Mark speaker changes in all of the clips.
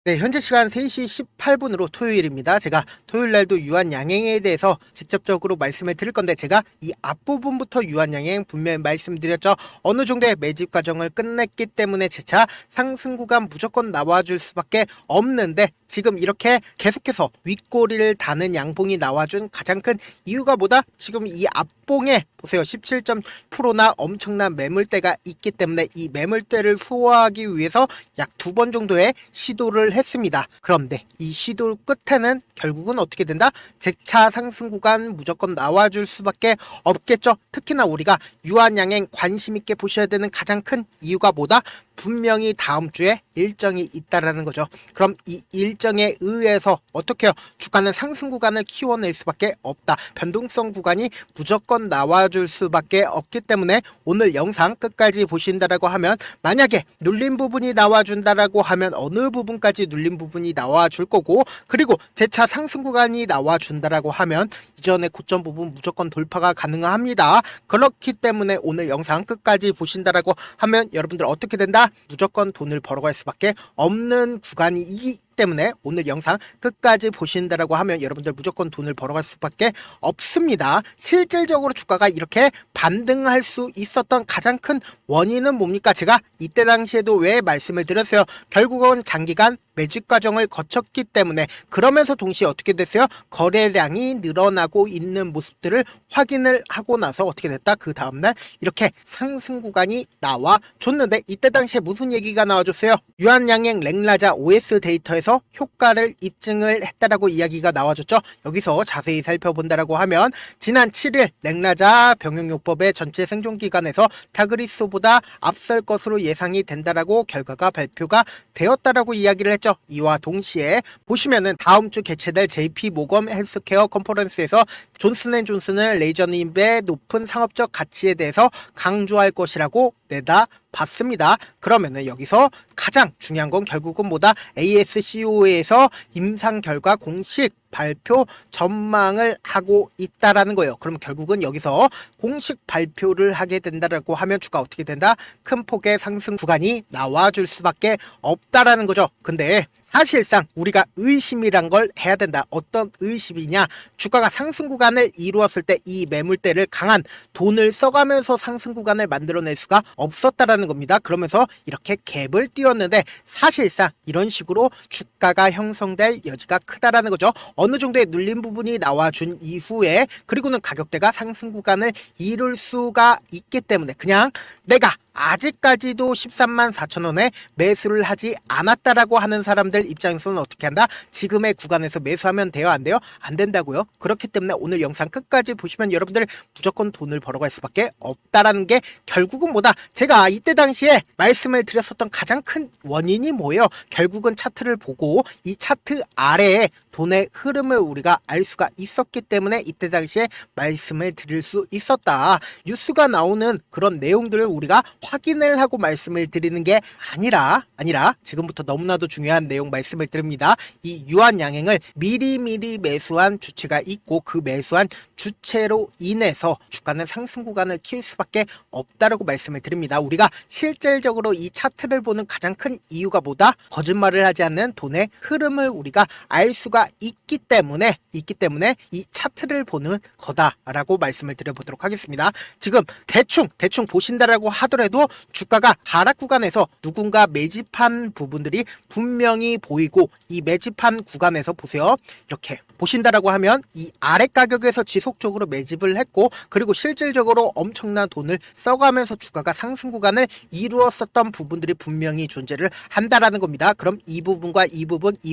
Speaker 1: 네, 현재 시간 3시 18분으로 토요일입니다. 제가 토요일날도 유한양행에 대해서 직접적으로 말씀을 드릴 건데, 제가 이 앞부분부터 유한양행 분명히 말씀드렸죠. 어느 정도의 매집 과정을 끝냈기 때문에 재차 상승 구간 무조건 나와줄 수밖에 없는데, 지금 이렇게 계속해서 윗꼬리를 다는 양봉이 나와준 가장 큰 이유가 뭐다? 지금 이 앞봉에 보세요. 17%나 엄청난 매물대가 있기 때문에 이 매물대를 소화하기 위해서 약 2번 정도의 시도를 했습니다. 그런데 이 시도 끝에는 결국은 어떻게 된다? 재차 상승 구간 무조건 나와줄 수밖에 없겠죠. 특히나 우리가 유한양행 관심 있게 보셔야 되는 가장 큰 이유가 뭐다? 분명히 다음 주에 일정이 있다라는 거죠. 그럼 이 일정에 의해서 어떻게 해요? 주가는 상승 구간을 키워낼 수밖에 없다. 변동성 구간이 무조건 나와줄 수밖에 없기 때문에 오늘 영상 끝까지 보신다라고 하면, 만약에 눌린 부분이 나와준다라고 하면 어느 부분까지 눌린 부분이 나와줄 거고, 그리고 재차 상승 구간이 나와준다라고 하면 이전의 고점 부분 무조건 돌파가 가능합니다. 그렇기 때문에 오늘 영상 끝까지 보신다라고 하면 여러분들 어떻게 된다? 무조건 돈을 벌어갈 수밖에 없는 구간이기 때문에 오늘 영상 끝까지 보신다라고 하면 여러분들 무조건 돈을 벌어갈 수밖에 없습니다. 실질적으로 주가가 이렇게 반등할 수 있었던 가장 큰 원인은 뭡니까? 제가 이때 당시에도 왜 말씀을 드렸어요. 결국은 장기간 매집 과정을 거쳤기 때문에, 그러면서 동시에 어떻게 됐어요? 거래량이 늘어나고 있는 모습들을 확인을 하고 나서 어떻게 됐다? 그 다음날 이렇게 상승 구간이 나와 줬는데, 이때 당시에 무슨 얘기가 나와줬어요? 유한양행 랭라자 OS 데이터에서 효과를 입증을 했다라고 이야기가 나와줬죠. 여기서 자세히 살펴본다라고 하면 지난 7일 랭라자 병용요법의 전체 생존기간에서 타그리소보다 앞설 것으로 예상이 된다라고 결과가 발표가 되었다라고 이야기를 했죠. 이와 동시에 보시면은 다음 주 개최될 JP 모건 헬스케어 컨퍼런스에서 존슨앤존슨을 레이저님의 높은 상업적 가치에 대해서 강조할 것이라고 내다 봤습니다. 그러면은 여기서 가장 중요한 건 결국은 뭐다? ASCO에서 임상 결과 공식 발표 전망을 하고 있다라는 거예요. 그럼 결국은 여기서 공식 발표를 하게 된다라고 하면 주가 어떻게 된다? 큰 폭의 상승 구간이 나와줄 수밖에 없다라는 거죠. 근데 사실상 우리가 의심이란 걸 해야 된다. 어떤 의심이냐? 주가가 상승 구간을 이루었을 때 이 매물대를 강한 돈을 써가면서 상승 구간을 만들어낼 수가 없었다라는 겁니다. 그러면서 이렇게 갭을 띄웠는데, 사실상 이런 식으로 주가가 형성될 여지가 크다라는 거죠. 어느 정도의 눌린 부분이 나와준 이후에, 그리고는 가격대가 상승 구간을 이룰 수가 있기 때문에, 그냥 내가 아직까지도 13만 4천 원에 매수를 하지 않았다라고 하는 사람들 입장에서는 어떻게 한다? 지금의 구간에서 매수하면 돼요? 안 돼요? 안 된다고요. 그렇기 때문에 오늘 영상 끝까지 보시면 여러분들 무조건 돈을 벌어갈 수밖에 없다라는 게 결국은 뭐다? 제가 이때 당시에 말씀을 드렸었던 가장 큰 원인이 뭐예요? 결국은 차트를 보고 이 차트 아래에 돈의 흐름을 우리가 알 수가 있었기 때문에 이때 당시에 말씀을 드릴 수 있었다. 뉴스가 나오는 그런 내용들을 우리가 확인을 하고 말씀을 드리는 게 아니라 지금부터 너무나도 중요한 내용 말씀을 드립니다. 이 유한양행을 미리미리 매수한 주체가 있고, 그 매수한 주체로 인해서 주가는 상승 구간을 키울 수밖에 없다라고 말씀을 드립니다. 우리가 실질적으로 이 차트를 보는 가장 큰 이유가 뭐다? 거짓말을 하지 않는 돈의 흐름을 우리가 알 수가 있기 때문에 이 차트를 보는 거다라고 말씀을 드려보도록 하겠습니다. 지금 대충 보신다라고 하더라도 주가가 하락 구간에서 누군가 매집한 부분들이 분명히 보이고, 이 매집한 구간에서 보세요. 이렇게 보신다라고 하면 이 아래 가격에서 지속적으로 매집을 했고, 그리고 실질적으로 엄청난 돈을 써가면서 주가가 상승 구간을 이루었었던 부분들이 분명히 존재를 한다라는 겁니다. 그럼 이 부분과 이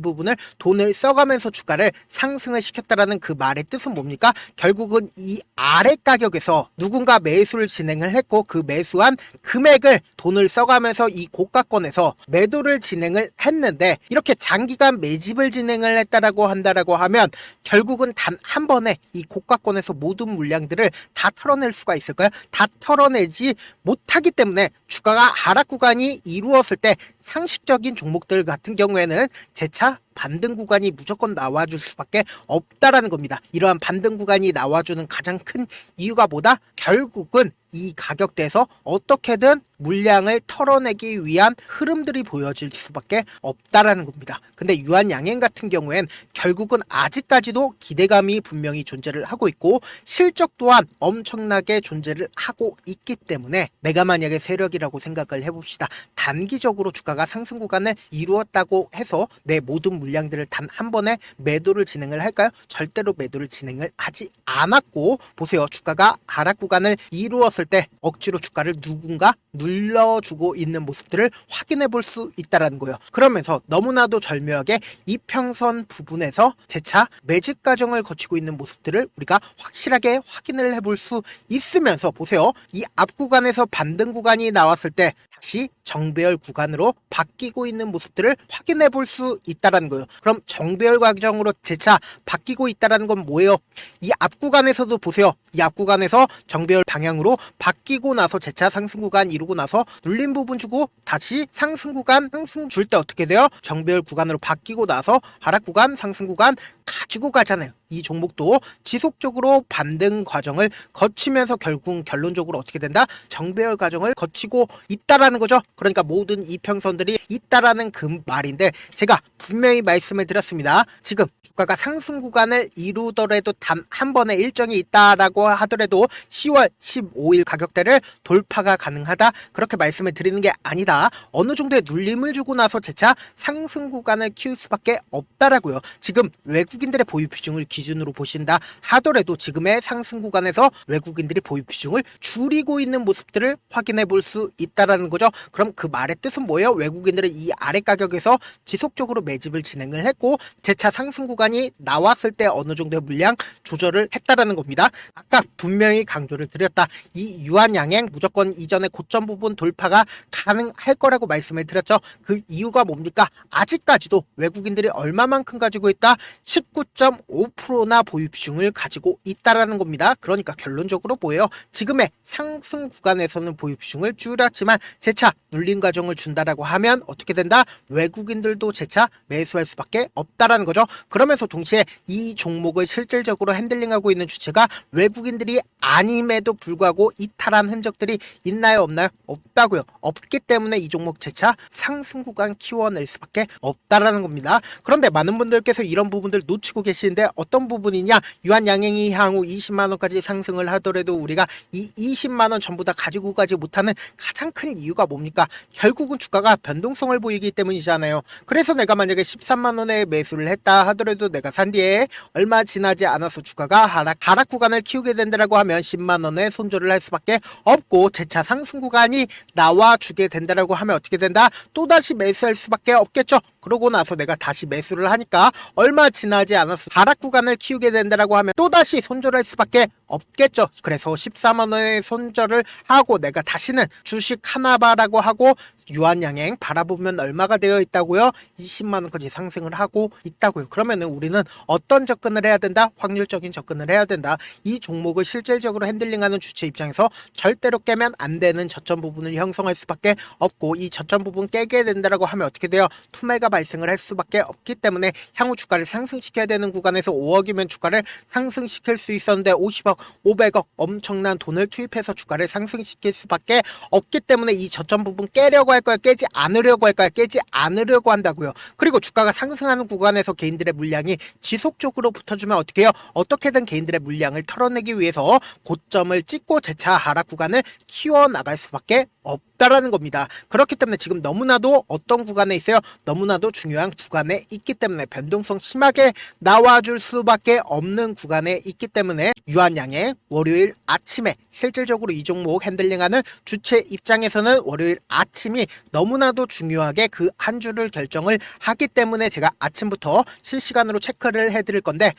Speaker 1: 부분을 돈을 써가면서 주가를 상승을 시켰다라는 그 말의 뜻은 뭡니까? 결국은 이 아래 가격에서 누군가 매수를 진행을 했고, 그 매수한 금액을 돈을 써가면서 이 고가권에서 매도를 진행을 했는데, 이렇게 장기간 매집을 진행을 했다라고 한다라고 하면 결국은 단 한 번에 이 고가권에서 모든 물량들을 다 털어낼 수가 있을까요? 다 털어내지 못하기 때문에 주가가 하락 구간이 이루었을 때 상식적인 종목들 같은 경우에는 재차 반등 구간이 무조건 나와줄 수밖에 없다라는 겁니다. 이러한 반등 구간이 나와주는 가장 큰 이유가 뭐다? 결국은 이 가격대에서 어떻게든 물량을 털어내기 위한 흐름들이 보여질 수밖에 없다라는 겁니다. 근데 유한양행 같은 경우엔 결국은 아직까지도 기대감이 분명히 존재를 하고 있고 실적 또한 엄청나게 존재를 하고 있기 때문에 내가 만약에 세력이라고 생각을 해봅시다. 단기적으로 주가가 상승 구간을 이루었다고 해서 내 모든 물량들을 단 한 번에 매도를 진행을 할까요? 절대로 매도를 진행을 하지 않았고 보세요. 주가가 하락 구간을 이루었을 때 억지로 주가를 누군가 눌러주고 있는 모습들을 확인해 볼 수 있다는 거예요. 그러면서 너무나도 절묘하게 이평선 부분에서 재차 매집 과정을 거치고 있는 모습들을 우리가 확실하게 확인을 해볼 수 있으면서 보세요. 이 앞 구간에서 반등 구간이 나왔을 때 다시 정배열 구간으로 바뀌고 있는 모습들을 확인해 볼 수 있다는 거예요. 그럼 정배열 과정으로 재차 바뀌고 있다는 건 뭐예요? 이 앞 구간에서도 보세요. 이 앞 구간에서 정배열 방향으로 바뀌고 나서 재차 상승 구간 이루고 나서 눌린 부분 주고 다시 상승 구간 상승 줄 때 어떻게 돼요? 정배열 구간으로 바뀌고 나서 하락 구간 상승 구간 가지고 가잖아요. 이 종목도 지속적으로 반등 과정을 거치면서 결국 결론적으로 어떻게 된다? 정배열 과정을 거치고 있다라는 거죠. 그러니까 모든 이평선들이 있다라는 그 말인데 제가 분명히 말씀을 드렸습니다. 지금 주가가 상승 구간을 이루더라도 단 한 번의 일정이 있다라고 하더라도 10월 15일 가격대를 돌파가 가능하다 그렇게 말씀을 드리는 게 아니다. 어느 정도의 눌림을 주고 나서 재차 상승 구간을 키울 수밖에 없다라고요. 지금 외국인들의 보유 비중을 기준으로 보신다 하더라도 지금의 상승 구간에서 외국인들이 보유 비중을 줄이고 있는 모습들을 확인해 볼 수 있다라는 거죠. 그럼 그 말의 뜻은 뭐예요? 외국인들은 이 아래 가격에서 지속적으로 매집을 진행을 했고 재차 상승 구간이 나왔을 때 어느 정도의 물량 조절을 했다라는 겁니다. 아까 분명히 강조를 드렸다. 이 유한양행 무조건 이전의 고점 부분 돌파가 가능할 거라고 말씀을 드렸죠. 그 이유가 뭡니까? 아직까지도 외국인들이 얼마만큼 가지고 있다? 19.5%나 보유 비중을 가지고 있다라는 겁니다. 그러니까 결론적으로 뭐예요? 지금의 상승 구간에서는 보유 비중을 줄였지만 재차 눌림 과정을 준다라고 하면 어떻게 된다? 외국인들도 재차 매수할 수밖에 없다라는 거죠. 그러면서 동시에 이 종목을 실질적으로 핸들링하고 있는 주체가 외국인들이 아님에도 불구하고 이탈한 흔적들이 있나요? 없나요? 없다고요. 없기 때문에 이 종목 재차 상승 구간 키워낼 수밖에 없다라는 겁니다. 그런데 많은 분들께서 이런 부분들 놓치고 계시는데 어떤 부분이냐? 유한양행이 향후 20만원까지 상승을 하더라도 우리가 이 20만원 전부 다 가지고 가지 못하는 가장 큰 이유가 뭡니까? 결국은 주가가 변동성을 보이기 때문이잖아요. 그래서 내가 만약에 13만원에 매수를 했다 하더라도 내가 산 뒤에 얼마 지나지 않아서 주가가 하락 구간을 키우게 된다라고 하면 10만원에 손절을 할 수밖에 없고 재차 상승 구간이 나와주게 된다라고 하면 어떻게 된다? 또다시 매수할 수밖에 없겠죠. 그러고 나서 내가 다시 매수를 하니까 얼마 지나지 않아서 하락 구간을 키우게 된다라고 하면 또다시 손절할 수밖에 없겠죠. 그래서 14만원에 손절을 하고 내가 다시는 주식 하나바라고 하고 유한양행 바라보면 얼마가 되어 있다고요? 20만원까지 상승을 하고 있다고요. 그러면은 우리는 어떤 접근을 해야 된다? 확률적인 접근을 해야 된다. 이 종목을 실질적으로 핸들링하는 주체 입장에서 절대로 깨면 안 되는 저점 부분을 형성할 수밖에 없고 이 저점 부분 깨게 된다라고 하면 어떻게 돼요? 투매가 발생을 할 수밖에 없기 때문에 향후 주가를 상승시켜야 되는 구간에서 5억이면 주가를 상승시킬 수 있었는데 50억, 500억 엄청난 돈을 투입해서 주가를 상승시킬 수밖에 없기 때문에 이 저점 부분 깨려고 할 거야? 깨지 않으려고 할까요? 깨지 않으려고 한다고요. 그리고 주가가 상승하는 구간에서 개인들의 물량이 지속적으로 붙어주면 어떻게 해요? 어떻게든 개인들의 물량을 털어내기 위해서 고점을 찍고 재차 하락 구간을 키워나갈 수밖에 없다라는 겁니다. 그렇기 때문에 지금 너무나도 어떤 구간에 있어요? 너무나도 중요한 구간에 있기 때문에 변동성 심하게 나와줄 수밖에 없는 구간에 있기 때문에 유한양행 월요일 아침에 실질적으로 이 종목 핸들링하는 주체 입장에서는 월요일 아침이 너무나도 중요하게 그 한 주를 결정을 하기 때문에 제가 아침부터 실시간으로 체크를 해드릴 건데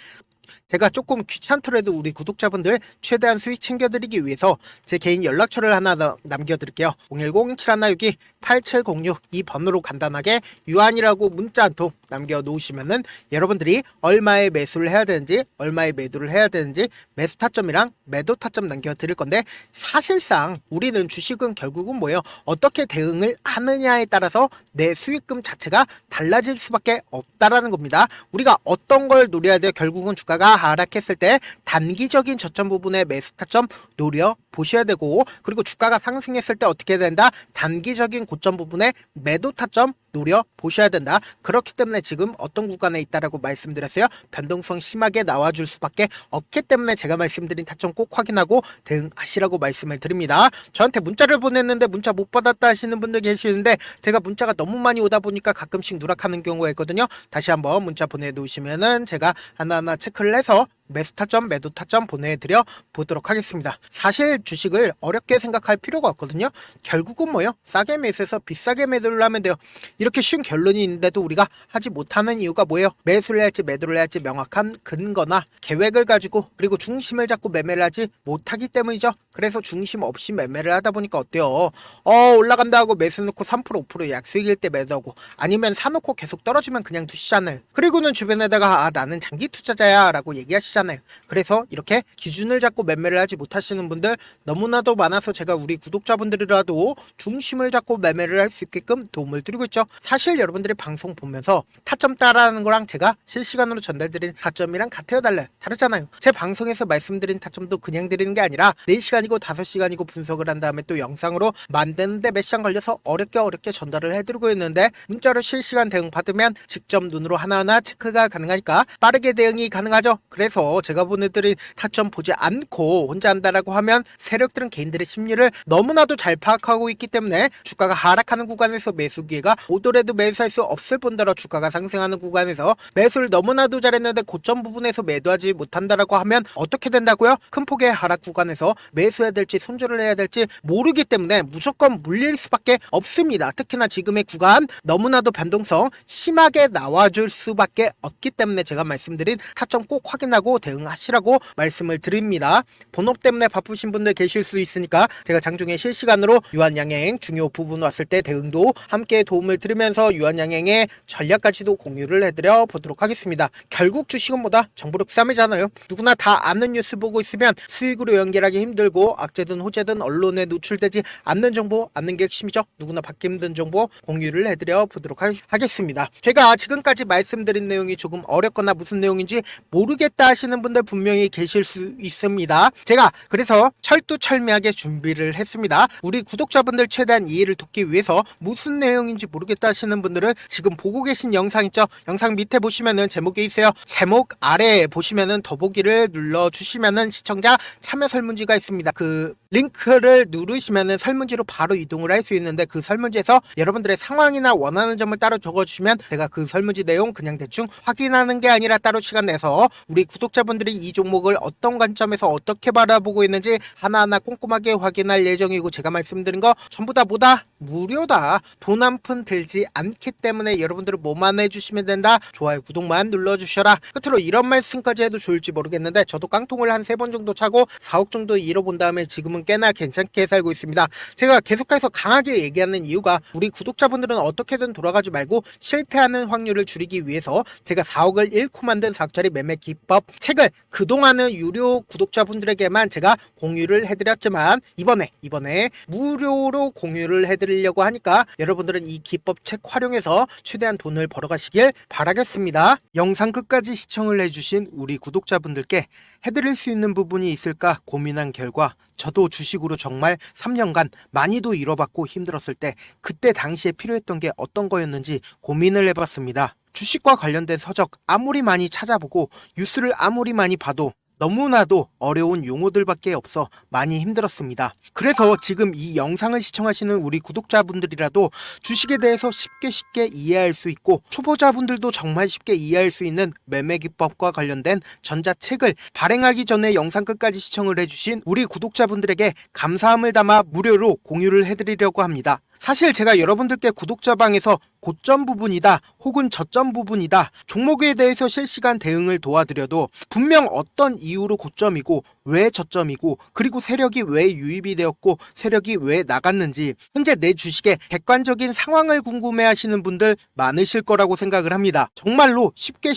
Speaker 1: 제가 조금 귀찮더라도 우리 구독자분들 최대한 수익 챙겨드리기 위해서 제 개인 연락처를 하나 남겨드릴게요. 010-7162-8706 이 번호로 간단하게 유한이라고 문자 한 통 남겨놓으시면은 여러분들이 얼마에 매수를 해야 되는지 얼마에 매도를 해야 되는지 매수 타점이랑 매도 타점 남겨드릴 건데 사실상 우리는 주식은 결국은 뭐예요? 어떻게 대응을 하느냐에 따라서 내 수익금 자체가 달라질 수밖에 없다라는 겁니다. 우리가 어떤 걸 노려야 돼요? 결국은 주가 주가가 하락했을 때 단기적인 저점 부분에 매수 타점 노려 보셔야 되고, 그리고 주가가 상승했을 때 어떻게 된다? 단기적인 고점 부분에 매도 타점 노려 보셔야 된다. 그렇기 때문에 지금 어떤 구간에 있다라고 말씀드렸어요. 변동성 심하게 나와줄 수밖에 없기 때문에 제가 말씀드린 타점 꼭 확인하고 대응하시라고 말씀을 드립니다. 저한테 문자를 보냈는데 문자 못 받았다 하시는 분들 계시는데, 제가 문자가 너무 많이 오다 보니까 가끔씩 누락하는 경우가 있거든요. 다시 한번 문자 보내놓으시면은 제가 하나하나 체크를 해서 매수 타점, 매도 타점 보내드려 보도록 하겠습니다. 사실 주식을 어렵게 생각할 필요가 없거든요. 결국은 뭐요? 싸게 매수해서 비싸게 매도를 하면 돼요. 이렇게 쉬운 결론이 있는데도 우리가 하지 못하는 이유가 뭐예요? 매수를 할지 매도를 할지 명확한 근거나 계획을 가지고, 그리고 중심을 잡고 매매를 하지 못하기 때문이죠. 그래서 중심 없이 매매를 하다 보니까 어때요? 올라간다 하고 매수 넣고 3% 5% 약수익일 때 매도하고, 아니면 사놓고 계속 떨어지면 그냥 두시잖아요. 그리고는 주변에다가 나는 장기 투자자야 라고 얘기하시잖아요. 그래서 이렇게 기준을 잡고 매매를 하지 못하시는 분들 너무나도 많아서 제가 우리 구독자분들이라도 중심을 잡고 매매를 할 수 있게끔 도움을 드리고 있죠. 사실 여러분들이 방송 보면서 타점 따라하는 거랑 제가 실시간으로 전달드린 타점이랑 같아요, 달라요? 다르잖아요. 제 방송에서 말씀드린 타점도 그냥 드리는 게 아니라 4시간이고 5시간이고 분석을 한 다음에 또 영상으로 만드는데 몇 시간 걸려서 어렵게 전달을 해드리고 있는데, 문자로 실시간 대응 받으면 직접 눈으로 하나하나 체크가 가능하니까 빠르게 대응이 가능하죠. 그래서 제가 보내드린 타점 보지 않고 혼자 한다라고 하면 세력들은 개인들의 심리를 너무나도 잘 파악하고 있기 때문에 주가가 하락하는 구간에서 매수 기회가 오더라도 매수할 수 없을 뿐더러 주가가 상승하는 구간에서 매수를 너무나도 잘했는데 고점 부분에서 매도하지 못한다라고 하면 어떻게 된다고요? 큰 폭의 하락 구간에서 매수해야 될지 손절을 해야 될지 모르기 때문에 무조건 물릴 수밖에 없습니다. 특히나 지금의 구간 너무나도 변동성 심하게 나와줄 수밖에 없기 때문에 제가 말씀드린 타점 꼭 확인하고 대응하시라고 말씀을 드립니다. 본업 때문에 바쁘신 분들 계실 수 있으니까 제가 장중에 실시간으로 유한양행 중요 부분 왔을 때 대응도 함께 도움을 드리면서 유한양행의 전략까지도 공유를 해드려 보도록 하겠습니다. 결국 주식은 뭐다? 정보력 싸움이잖아요. 누구나 다 아는 뉴스 보고 있으면 수익으로 연결하기 힘들고, 악재든 호재든 언론에 노출되지 않는 정보 아는 게 핵심이죠. 누구나 받기 힘든 정보 공유를 해드려 보도록 하겠습니다. 제가 지금까지 말씀드린 내용이 조금 어렵거나 무슨 내용인지 모르겠다 하시는 분들 분명히 계실 수 있습니다. 제가 그래서 철두철미하게 준비를 했습니다. 우리 구독자분들 최대한 이해를 돕기 위해서 무슨 내용인지 모르겠다 하시는 분들은 지금 보고 계신 영상 있죠? 영상 밑에 보시면은 제목이 있어요. 제목 아래에 보시면은 더보기를 눌러주시면은 시청자 참여 설문지가 있습니다. 그 링크를 누르시면은 설문지로 바로 이동을 할 수 있는데, 그 설문지에서 여러분들의 상황이나 원하는 점을 따로 적어주시면 제가 그 설문지 내용 그냥 대충 확인하는 게 아니라 따로 시간 내서 우리 구독자분들이 이 종목을 어떤 관점에서 어떻게 바라보고 있는지 하나하나 꼼꼼하게 확인할 예정이고, 제가 말씀드린 거 전부 다 뭐다? 무료다. 돈 한 푼 들지 않기 때문에 여러분들은 뭐만 해주시면 된다? 좋아요, 구독만 눌러주셔라. 끝으로 이런 말씀까지 해도 좋을지 모르겠는데, 저도 깡통을 한 3번 정도 차고 4억 정도 잃어본 다음에 지금은 꽤나 괜찮게 살고 있습니다. 제가 계속해서 강하게 얘기하는 이유가, 우리 구독자분들은 어떻게든 돌아가지 말고 실패하는 확률을 줄이기 위해서 제가 4억을 잃고 만든 4억짜리 매매 기법 책을 그동안은 유료 구독자분들에게만 제가 공유를 해드렸지만, 이번에 무료로 공유를 해드리려고 하니까 여러분들은 이 기법 책 활용해서 최대한 돈을 벌어가시길 바라겠습니다. 영상 끝까지 시청을 해주신 우리 구독자분들께 해드릴 수 있는 부분이 있을까 고민한 결과, 저도 주식으로 정말 3년간 많이도 잃어봤고 힘들었을 때 그때 당시에 필요했던 게 어떤 거였는지 고민을 해봤습니다. 주식과 관련된 서적 아무리 많이 찾아보고 뉴스를 아무리 많이 봐도 너무나도 어려운 용어들밖에 없어 많이 힘들었습니다. 그래서 지금 이 영상을 시청하시는 우리 구독자분들이라도 주식에 대해서 쉽게 이해할 수 있고, 초보자분들도 정말 쉽게 이해할 수 있는 매매 기법과 관련된 전자책을 발행하기 전에 영상 끝까지 시청을 해주신 우리 구독자분들에게 감사함을 담아 무료로 공유를 해드리려고 합니다. 사실 제가 여러분들께 구독자방에서 고점 부분이다 혹은 저점 부분이다 종목에 대해서 실시간 대응을 도와드려도, 분명 어떤 이유로 고점이고 왜 저점이고, 그리고 세력이 왜 유입이 되었고 세력이 왜 나갔는지 현재 내 주식의 객관적인 상황을 궁금해 하시는 분들 많으실 거라고 생각을 합니다. 정말로 쉽게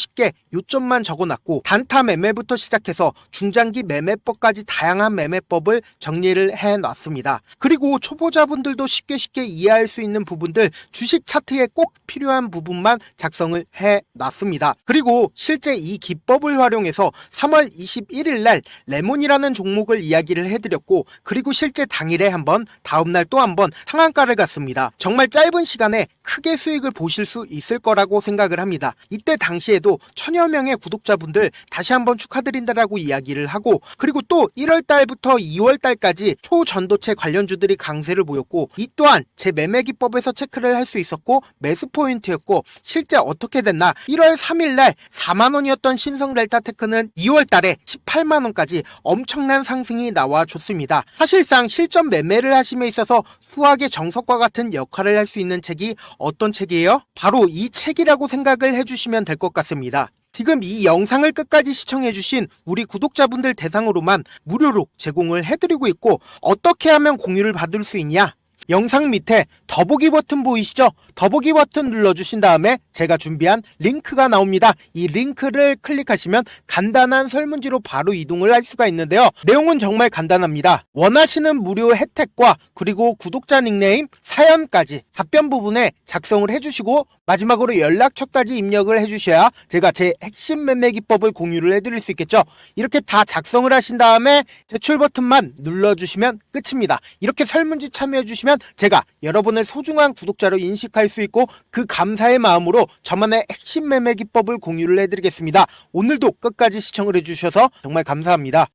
Speaker 1: 요점만 적어놨고, 단타 매매부터 시작해서 중장기 매매법까지 다양한 매매법을 정리를 해놨습니다. 그리고 초보자분들도 쉽게 이해할 수 있는 부분들, 주식 차트에 꼭 필요한 부분만 작성을 해놨습니다. 그리고 실제 이 기법을 활용해서 3월 21일 날 레몬이라는 종목을 이야기를 해드렸고, 그리고 실제 당일에 한번, 다음날 또 한번 상한가를 갔습니다. 정말 짧은 시간에 크게 수익을 보실 수 있을 거라고 생각을 합니다. 이때 당시에도 천여 명의 구독자분들 다시 한번 축하드린다라고 이야기를 하고, 그리고 또 1월 달부터 2월 달까지 초전도체 관련주들이 강세를 보였고, 이 또한 제 매매 기법에서 체크를 할 수 있었고 매수 포인트였고, 실제 어떻게 됐나, 1월 3일 날 4만원이었던 신성 델타테크는 2월 달에 18만원까지 엄청난 상승이 나와줬습니다. 사실상 실전 매매를 하심에 있어서 수학의 정석과 같은 역할을 할 수 있는 책이 어떤 책이에요? 바로 이 책이라고 생각을 해주시면 될 것 같습니다. 지금 이 영상을 끝까지 시청해주신 우리 구독자분들 대상으로만 무료로 제공을 해드리고 있고, 어떻게 하면 공유를 받을 수 있냐? 영상 밑에 더보기 버튼 보이시죠? 더보기 버튼 눌러주신 다음에 제가 준비한 링크가 나옵니다. 이 링크를 클릭하시면 간단한 설문지로 바로 이동을 할 수가 있는데요. 내용은 정말 간단합니다. 원하시는 무료 혜택과 그리고 구독자 닉네임, 사연까지 답변 부분에 작성을 해주시고, 마지막으로 연락처까지 입력을 해주셔야 제가 제 핵심 매매 기법을 공유를 해드릴 수 있겠죠. 이렇게 다 작성을 하신 다음에 제출 버튼만 눌러주시면 끝입니다. 이렇게 설문지 참여해주시면 제가 여러분을 소중한 구독자로 인식할 수 있고, 그 감사의 마음으로 저만의 핵심 매매 기법을 공유를 해드리겠습니다. 오늘도 끝까지 시청을 해주셔서 정말 감사합니다.